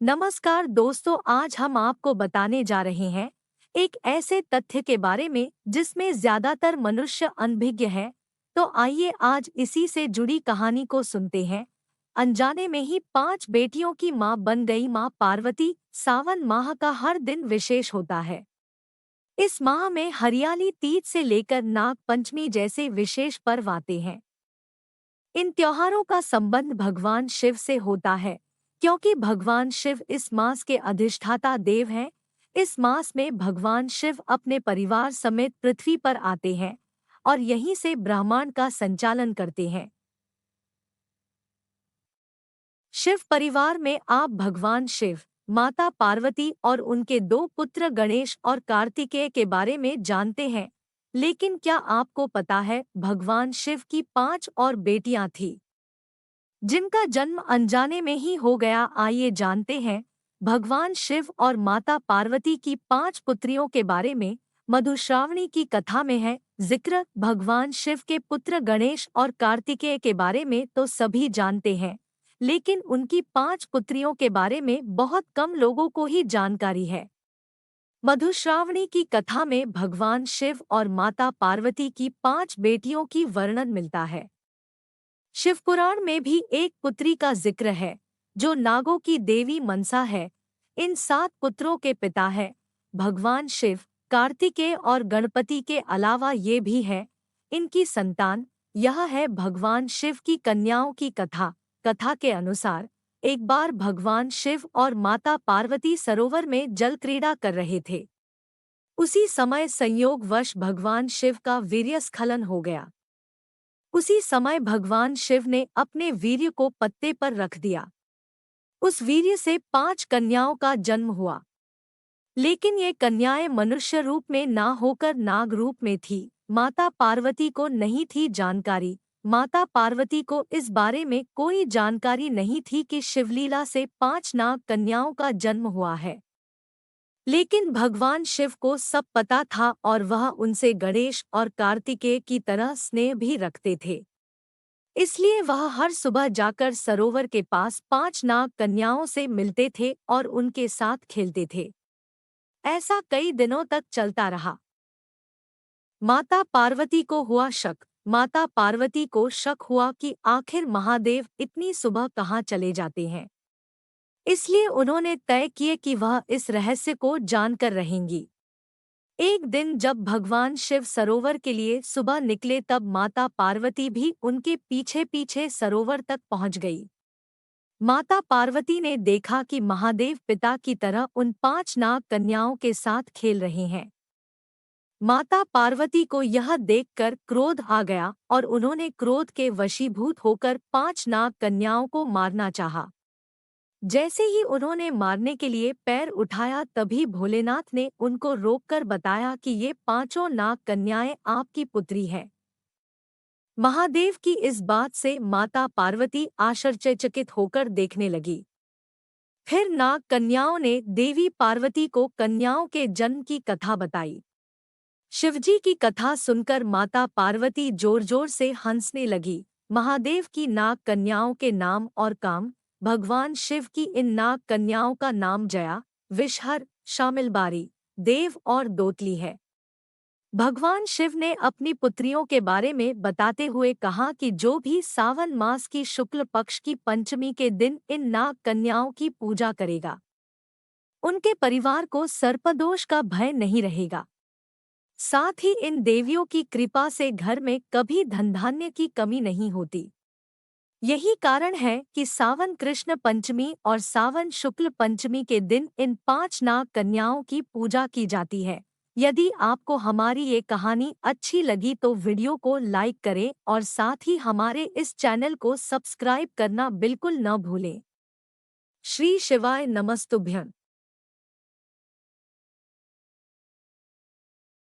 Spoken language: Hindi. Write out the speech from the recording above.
नमस्कार दोस्तों, आज हम आपको बताने जा रहे हैं एक ऐसे तथ्य के बारे में जिसमें ज्यादातर मनुष्य अनभिज्ञ हैं। तो आइए आज इसी से जुड़ी कहानी को सुनते हैं। अनजाने में ही 5 बेटियों की मां बन गई मां पार्वती। सावन माह का हर दिन विशेष होता है। इस माह में हरियाली तीज से लेकर नाग पंचमी जैसे विशेष पर्व आते हैं। इन त्योहारों का संबंध भगवान शिव से होता है, क्योंकि भगवान शिव इस मास के अधिष्ठाता देव हैं। इस मास में भगवान शिव अपने परिवार समेत पृथ्वी पर आते हैं और यहीं से ब्रह्मांड का संचालन करते हैं। शिव परिवार में आप भगवान शिव, माता पार्वती और उनके 2 पुत्र गणेश और कार्तिकेय के बारे में जानते हैं। लेकिन क्या आपको पता है भगवान शिव की 5 और बेटियां थीं, जिनका जन्म अनजाने में ही हो गया। आइए जानते हैं भगवान शिव और माता पार्वती की 5 पुत्रियों के बारे में। मधुश्रावणी की कथा में है जिक्र भगवान शिव के पुत्र गणेश और कार्तिकेय के बारे में तो सभी जानते हैं, लेकिन उनकी 5 पुत्रियों के बारे में बहुत कम लोगों को ही जानकारी है। मधुश्रावणी की कथा में भगवान शिव और माता पार्वती की 5 बेटियों की वर्णन मिलता है। शिवपुराण में भी एक पुत्री का जिक्र है, जो नागों की देवी मनसा है। इन 7 पुत्रों के पिता है भगवान शिव, कार्तिकेय और गणपति के अलावा ये भी है इनकी संतान। यह है भगवान शिव की कन्याओं की कथा। कथा के अनुसार एक बार भगवान शिव और माता पार्वती सरोवर में जल क्रीड़ा कर रहे थे। उसी समय संयोगवश भगवान शिव का वीर्यस्खलन हो गया। उसी समय भगवान शिव ने अपने वीर्य को पत्ते पर रख दिया। उस वीर्य से 5 कन्याओं का जन्म हुआ, लेकिन ये कन्याएं मनुष्य रूप में ना होकर नाग रूप में थी। माता पार्वती को नहीं थी जानकारी। माता पार्वती को इस बारे में कोई जानकारी नहीं थी कि शिवलीला से 5 नाग कन्याओं का जन्म हुआ है। लेकिन भगवान शिव को सब पता था और वह उनसे गणेश और कार्तिकेय की तरह स्नेह भी रखते थे। इसलिए वह हर सुबह जाकर सरोवर के पास 5 नाग कन्याओं से मिलते थे और उनके साथ खेलते थे। ऐसा कई दिनों तक चलता रहा। माता पार्वती को हुआ शक। माता पार्वती को शक हुआ कि आखिर महादेव इतनी सुबह कहाँ चले जाते हैं। इसलिए उन्होंने तय किए कि वह इस रहस्य को जानकर रहेंगी। एक दिन जब भगवान शिव सरोवर के लिए सुबह निकले, तब माता पार्वती भी उनके पीछे पीछे सरोवर तक पहुंच गई। माता पार्वती ने देखा कि महादेव पिता की तरह उन 5 नाग कन्याओं के साथ खेल रहे हैं। माता पार्वती को यह देखकर क्रोध आ गया और उन्होंने क्रोध के वशीभूत होकर 5 नाग कन्याओं को मारना चाहा। जैसे ही उन्होंने मारने के लिए पैर उठाया, तभी भोलेनाथ ने उनको रोककर बताया कि ये 5 नाग कन्याएं आपकी पुत्री हैं। महादेव की इस बात से माता पार्वती आश्चर्यचकित होकर देखने लगी। फिर नाग कन्याओं ने देवी पार्वती को कन्याओं के जन्म की कथा बताई। शिवजी की कथा सुनकर माता पार्वती जोर जोर से हंसने लगी। महादेव की नाग कन्याओं के नाम और काम। भगवान शिव की इन नाग कन्याओं का नाम जया, विषहर, शामिलबारी, देव और दोतली है। भगवान शिव ने अपनी पुत्रियों के बारे में बताते हुए कहा कि जो भी सावन मास की शुक्ल पक्ष की पंचमी के दिन इन नाग कन्याओं की पूजा करेगा, उनके परिवार को सर्पदोष का भय नहीं रहेगा। साथ ही इन देवियों की कृपा से घर में कभी धन धान्य की कमी नहीं होती। यही कारण है कि सावन कृष्ण पंचमी और सावन शुक्ल पंचमी के दिन इन 5 नाग कन्याओं की पूजा की जाती है। यदि आपको हमारी ये कहानी अच्छी लगी तो वीडियो को लाइक करें और साथ ही हमारे इस चैनल को सब्सक्राइब करना बिल्कुल न भूलें। श्री शिवाय नमस्तुभ्यं।